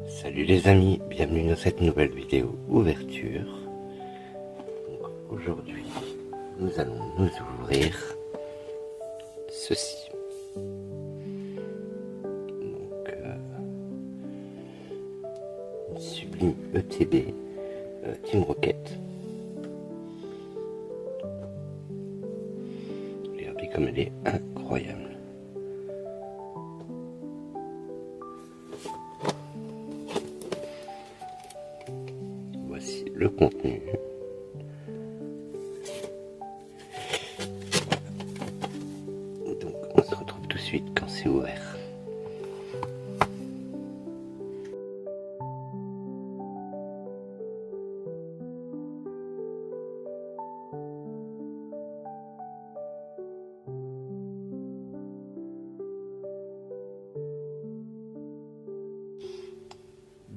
Salut les amis, bienvenue dans cette nouvelle vidéo ouverture. Donc aujourd'hui, nous allons nous ouvrir ceci. Donc, une sublime ETB Team Rocket. Regardez comme elle est incroyable. Voici le contenu. Donc on se retrouve tout de suite quand c'est ouvert.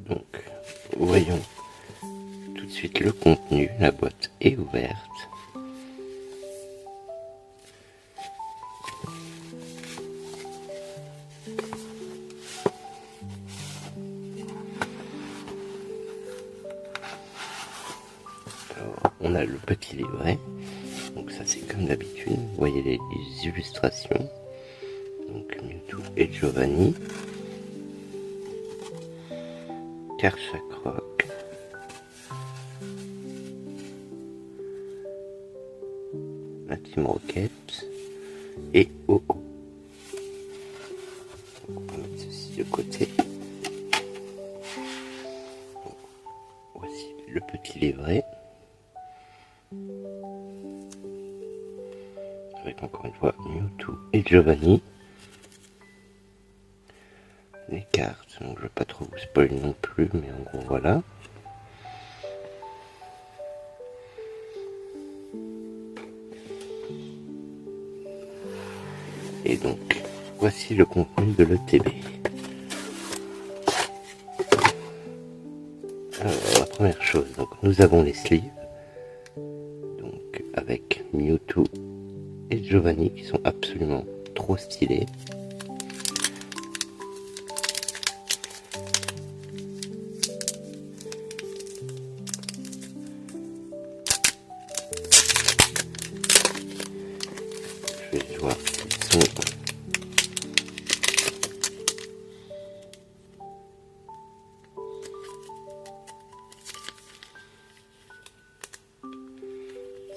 Donc voyons tout de suite le contenu. La boîte est ouverte. Alors, on a le petit livret. Donc ça c'est comme d'habitude. Vous voyez les illustrations. Donc Mewtwo et Giovanni. Kerchakroc. La Team Rocket et Oko. On va mettre ceci de côté. Donc, voici le petit livret. Avec encore une fois Mewtwo et Giovanni. Les cartes, donc je ne vais pas trop vous spoiler non plus, mais en gros voilà. Et donc, voici le contenu de l'ETB. Alors, la première chose, donc nous avons les sleeves, donc avec Mewtwo et Giovanni qui sont absolument trop stylés. Je vais voir s'ils sont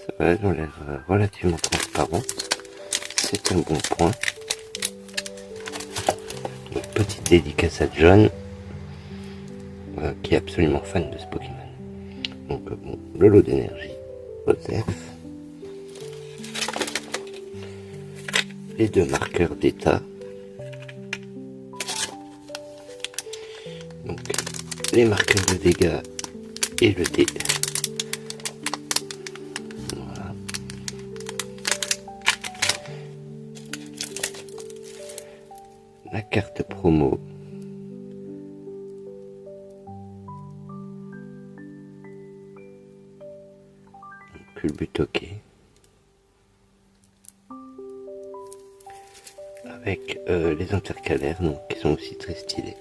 ça va, elles ont l'air relativement transparentes. C'est un bon point. Une petite dédicace à John, qui est absolument fan de ce Pokémon. Donc bon, le lot d'énergie, Joseph. Les deux marqueurs d'état. Donc les marqueurs de dégâts et le dé. Voilà. La carte promo. Culbutoke. Avec les intercalaires, donc qui sont aussi très stylés.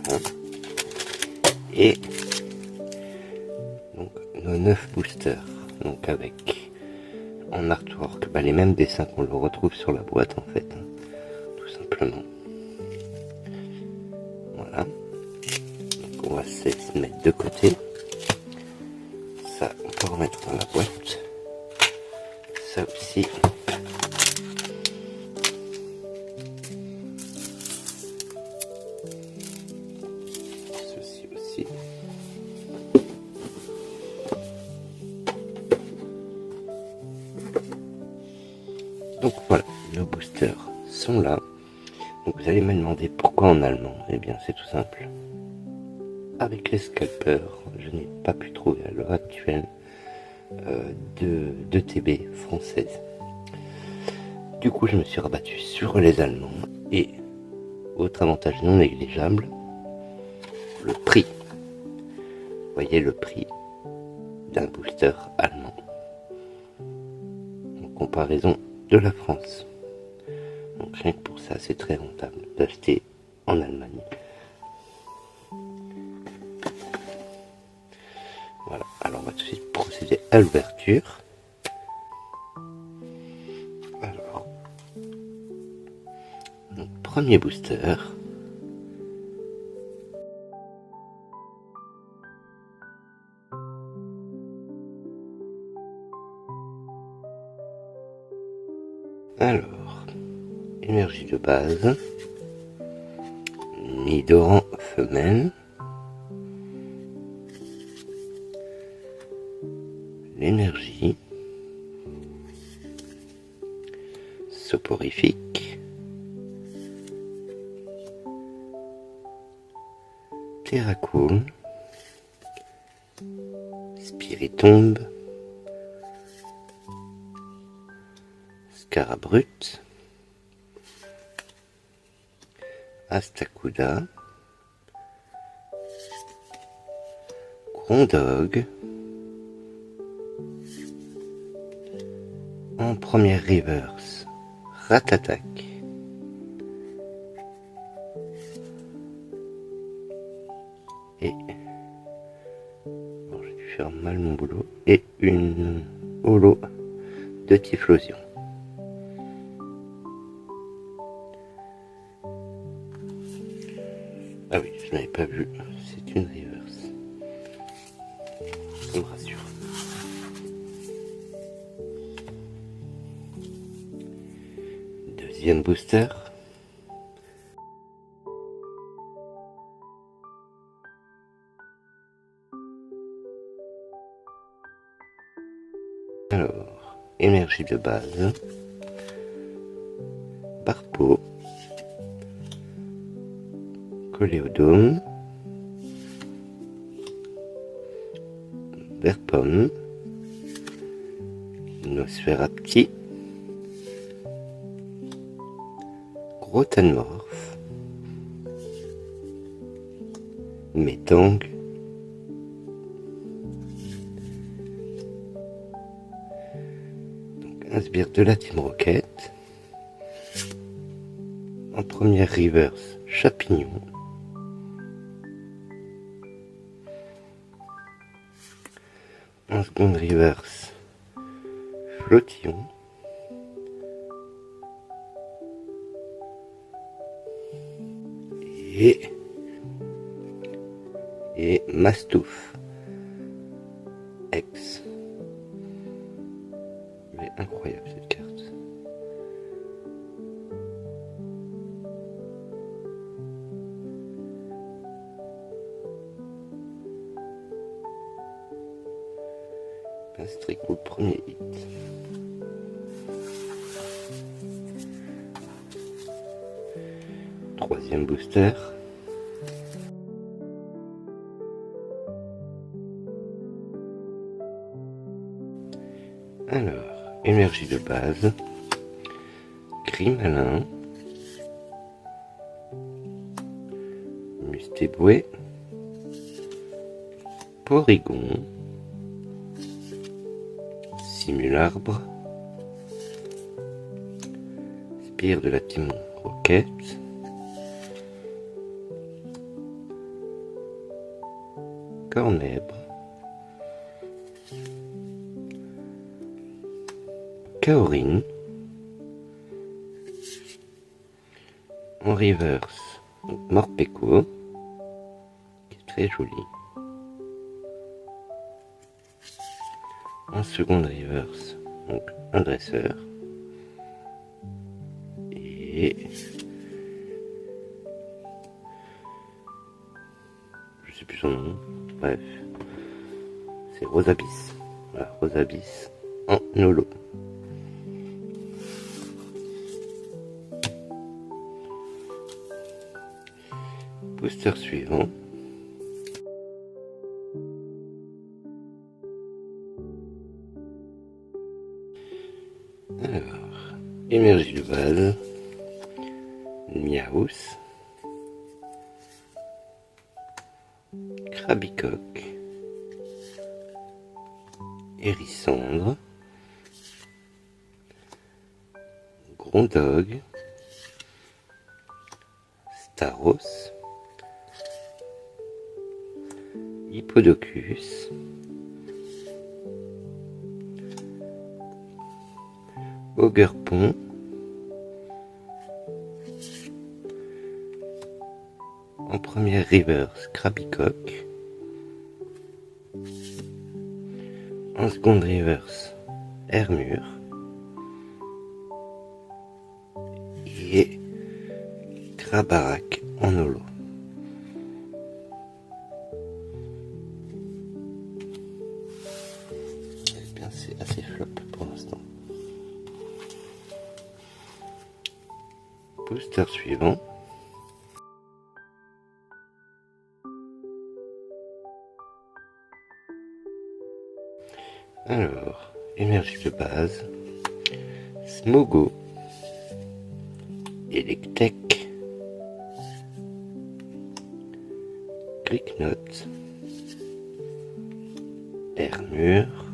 Voilà. Et donc nos 9 boosters, donc avec en artwork les mêmes dessins qu'on le retrouve sur la boîte en fait, tout simplement. Voilà. Donc on va se mettre de côté. Ça on peut remettre dans la boîte. Ça aussi. Ceci aussi. Donc voilà, nos boosters sont là. Donc vous allez me demander pourquoi en allemand. Eh bien c'est tout simple. Avec les scalpers, je n'ai pas pu trouver à l'heure actuelle de TB française. Du coup je me suis rabattu sur les Allemands. Et autre avantage non négligeable, le prix. Vous voyez le prix d'un booster allemand en comparaison de la France. Donc rien que pour ça c'est très rentable d'acheter en Allemagne. Alors on va tout de suite procéder à l'ouverture. Alors, donc, premier booster. Alors, énergie de base, Nidoran femelle, l'énergie, soporifique, Terracool, Spiritomb, Scarabrut, Astacuda, Grondog, en première reverse, Ratatak, et bon, j'ai dû faire mal mon boulot, et une holo de Typhlosion. Ah oui, je n'avais pas vu, c'est une reverse. Ça me rassure. Deuxième booster. Alors, énergie de base, Barpo, Coléodome, Verpomme, Nosferapti, Grotanmorph, Metang, donc un sbire de la Team Rocket, en première reverse, Chapignon, en seconde reverse, Flottillon, et Mastouf X. Elle est incroyable cette carte. Pastrico premier hit. Troisième booster. Alors, énergie de base, Grimalin, Mustéboué, Porygon, Simularbre, Spire de la Team Rocket, Cornèbre, Kaorin, en reverse, Morpeko, qui est très joli. En seconde reverse, donc un dresseur. Et je sais plus son nom. Bref, c'est Rosabis. Voilà, Rosabis en holo. Booster suivant. Alors, énergie de base, Miaus, Krabicoque, Hérissandre, Grondog, Staros, Hippodocus, Augerpont, en première reverse Krabicock, en seconde reverse Hermure et Grabarak en holo. Eh bien, c'est assez flop pour l'instant. Booster suivant. Alors, énergie de base, Smogo, Electek, Cricknot, Hermure,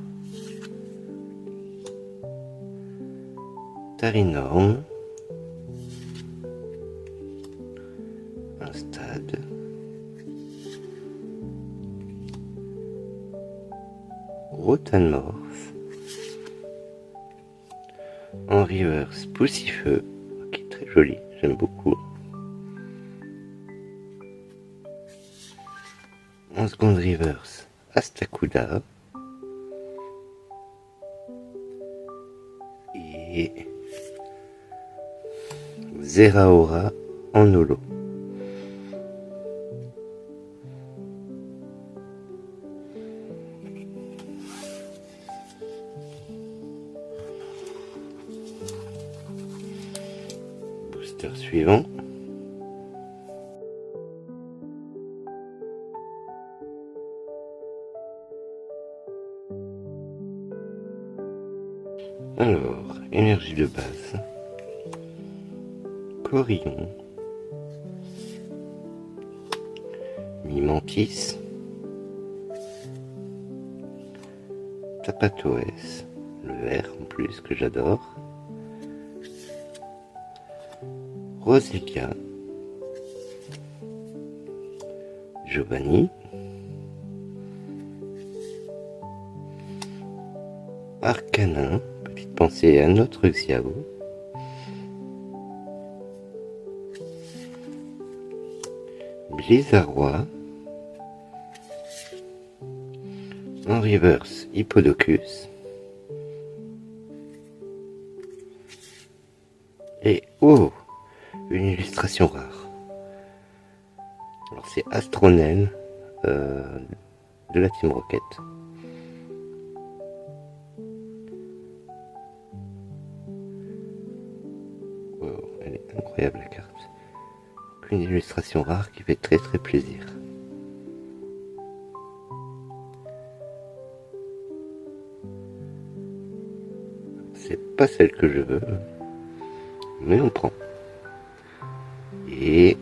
Tarinorm, un stade, Rotanmorph, en reverse Poussifeu, qui est très joli, j'aime beaucoup. En seconde reverse Astakuda et Zeraora en holo. Booster suivant. Alors, énergie de base, Corion, Mimantis, Tapatoès, le vert en plus que j'adore, Roselia, Giovanni, Arcanin, petite pensée à notre Xiao, Blizzarrois, en reverse Hippodocus, et oh, une illustration rare. Alors c'est Astronel de la Team Rocket. Wow, elle est incroyable la carte. Une illustration rare qui fait très très plaisir. C'est pas celle que je veux, mais on prend. Et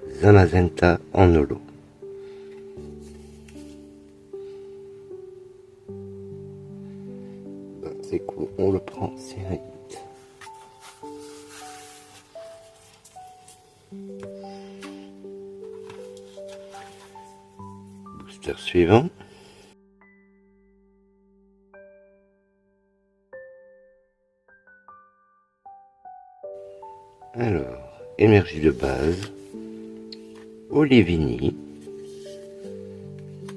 Zamazenta en holo. Ben, c'est cool, on le prend, c'est un hit. Booster suivant. Alors, énergie de base, Olivini,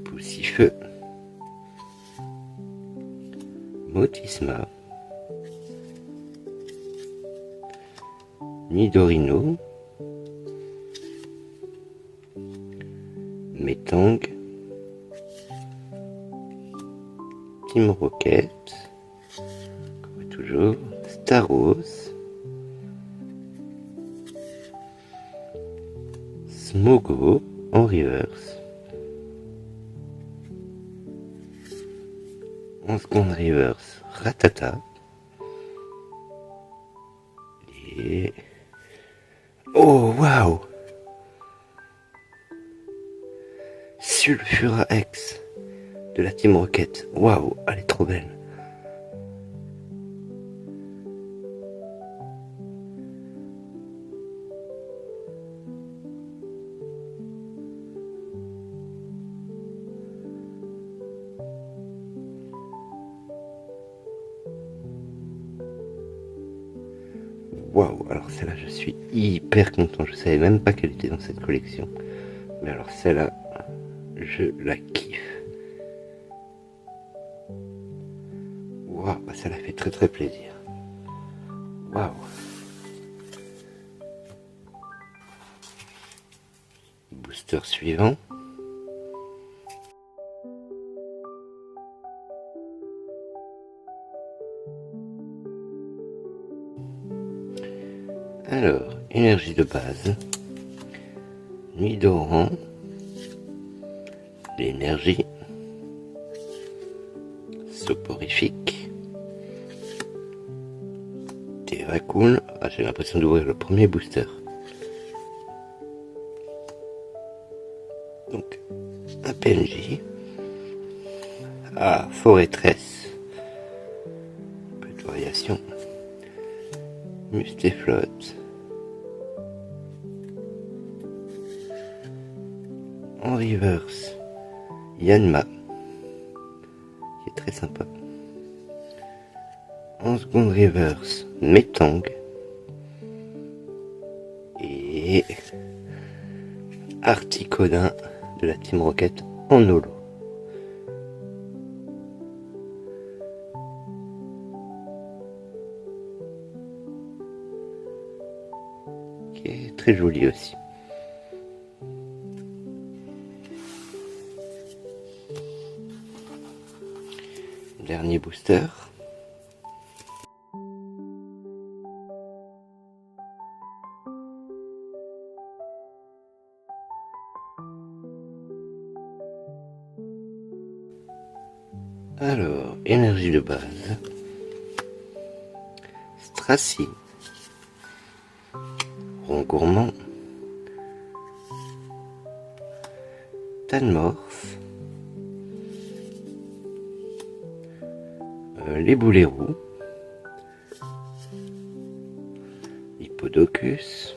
Poussifeu, Motisma, Nidorino, Metang, Team Rocket, comme toujours, Staros, Smogo en reverse, en seconde reverse Ratata, et oh waouh, Sulfura X de la Team Rocket, waouh, elle est trop belle. Alors celle-là, je suis hyper content. Je savais même pas qu'elle était dans cette collection. Mais alors celle-là, je la kiffe. Waouh, ça la fait très très plaisir. Waouh. Booster suivant. Alors, énergie de base, nuit d'Oran, l'énergie, soporifique, Terracool. Ah, j'ai l'impression d'ouvrir le premier booster. Donc, un PNJ, Forêtresse, peu de variation, Mustéflotte, en reverse, Yanma, qui est très sympa. En seconde reverse, Metang, et Articodin de la Team Rocket en holo. Qui est très joli aussi. Dernier booster. Alors, énergie de base. Stracy. Rond gourmand. Tanmorph. Les boulets roux. Hippodocus.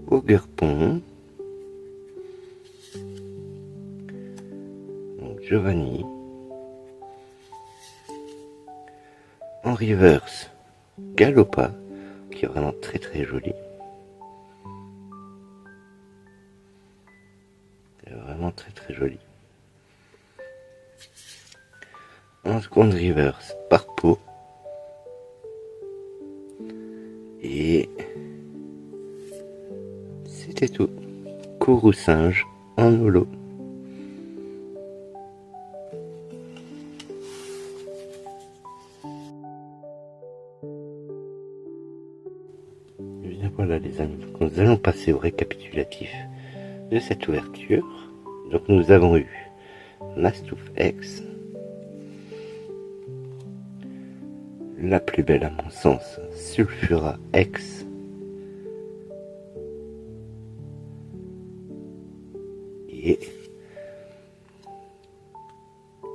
Ogerpon. Giovanni. En reverse, Galopa, qui est vraiment très très joli. C'est vraiment très très joli. En seconde reverse, Parpo. Et c'était tout. Kourou singe en holo. Et bien voilà les amis, donc nous allons passer au récapitulatif de cette ouverture. Donc nous avons eu Mastouf X, la plus belle à mon sens, Sulfura X, et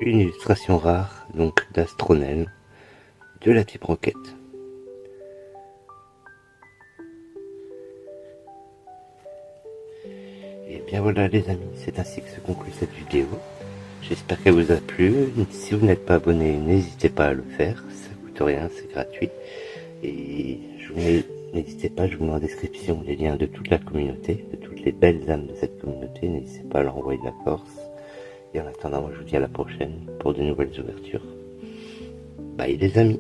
une illustration rare donc d'Astronel de la Team Rocket. Et bien voilà les amis, c'est ainsi que se conclut cette vidéo. J'espère qu'elle vous a plu. Si vous n'êtes pas abonné, n'hésitez pas à le faire, ça coûte rien, c'est gratuit. Et n'hésitez pas, je vous mets en description les liens de toute la communauté, de toutes les belles âmes de cette communauté. N'hésitez pas à leur envoyer de la force. Et en attendant, moi je vous dis à la prochaine pour de nouvelles ouvertures. Bye les amis.